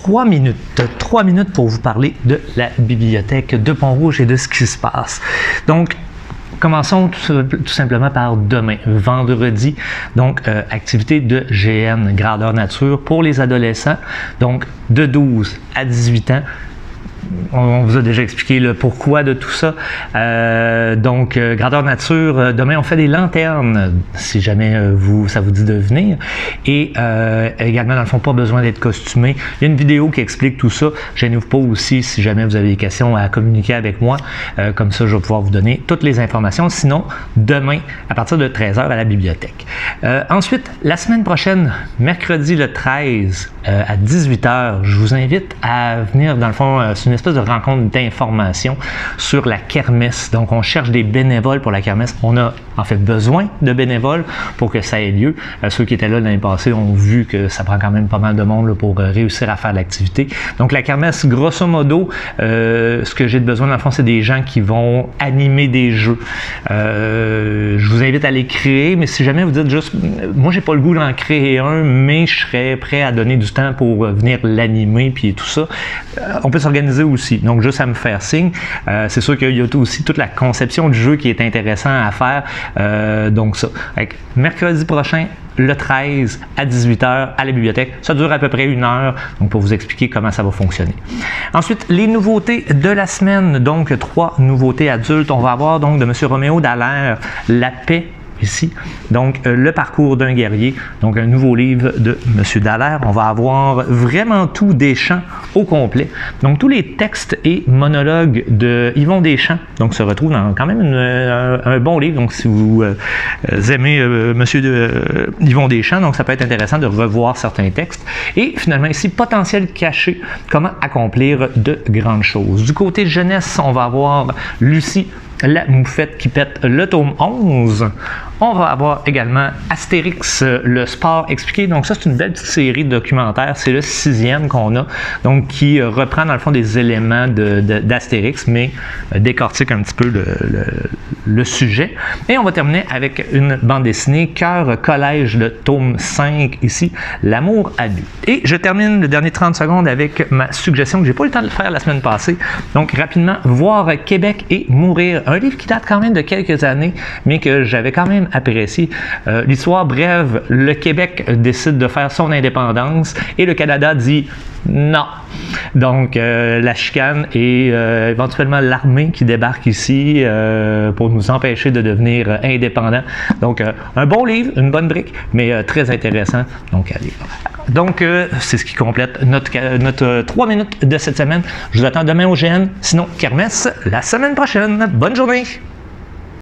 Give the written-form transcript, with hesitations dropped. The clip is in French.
3 minutes. 3 minutes pour vous parler de la bibliothèque de Pont-Rouge et de ce qui se passe. Donc, commençons tout simplement par demain, vendredi. Donc, activité de GN, grandeur nature pour les adolescents. Donc, de 12 à 18 ans. On vous a déjà expliqué le pourquoi de tout ça. Grandeur nature, demain on fait des lanternes, si jamais ça vous dit de venir. Et également, dans le fond, pas besoin d'être costumé. Il y a une vidéo qui explique tout ça. Gênez-vous pas aussi si jamais vous avez des questions à communiquer avec moi. Comme ça, je vais pouvoir vous donner toutes les informations. Sinon, demain, à partir de 13h à la bibliothèque. Ensuite, la semaine prochaine, mercredi le 13 à 18h, je vous invite à venir, dans le fond, c'est une espèce de rencontre d'information sur la kermesse. Donc, on cherche des bénévoles pour la kermesse. On a en fait besoin de bénévoles pour que ça ait lieu. Ceux qui étaient là l'année passée ont vu que ça prend quand même pas mal de monde là, pour réussir à faire l'activité. Donc, la kermesse, grosso modo, ce que j'ai de besoin, dans le fond, c'est des gens qui vont animer des jeux. Je vous invite à les créer, mais si jamais vous dites juste, moi, j'ai pas le goût d'en créer un, mais je serais prêt à donner du temps pour venir l'animer puis tout ça, on peut s'organiser aussi. Donc, juste à me faire signe. C'est sûr qu'il y a aussi toute la conception du jeu qui est intéressant à faire. Donc, ça. Mercredi prochain, le 13 à 18h à la bibliothèque. Ça dure à peu près 1 heure, donc pour vous expliquer comment ça va fonctionner. Ensuite, les nouveautés de la semaine. Donc, 3 nouveautés adultes. On va avoir donc de M. Roméo Dallaire, La paix. Ici. Donc, le parcours d'un guerrier, donc un nouveau livre de M. Dallaire. On va avoir vraiment tout Deschamps au complet. Donc, tous les textes et monologues de Yvon Deschamps, donc, se retrouvent dans quand même un bon livre. Donc, si vous aimez M. Yvon Deschamps, donc ça peut être intéressant de revoir certains textes. Et finalement, ici, potentiel caché, comment accomplir de grandes choses. Du côté jeunesse, on va avoir Lucie, la moufette qui pète, le tome 11. On va avoir également Astérix, le sport expliqué. Donc ça, c'est une belle petite série de documentaires. C'est le 6e qu'on a. Donc qui reprend dans le fond des éléments d'Astérix, mais décortique un petit peu le sujet. Et on va terminer avec une bande dessinée, Cœur Collège, de tome 5 ici, L'amour à nu. Et je termine le dernier 30 secondes avec ma suggestion que j'ai pas eu le temps de faire la semaine passée. Donc rapidement, Voir Québec et mourir. Un livre qui date quand même de quelques années, mais que j'avais quand même apprécié. L'histoire brève, le Québec décide de faire son indépendance et le Canada dit non. Donc, la chicane et éventuellement l'armée qui débarque ici pour nous empêcher de devenir indépendants. Donc, un bon livre, une bonne brique, mais très intéressant. Donc, à lire. Donc, c'est ce qui complète notre 3 minutes de cette semaine. Je vous attends demain au GN. Sinon, kermesse la semaine prochaine. Bonne journée!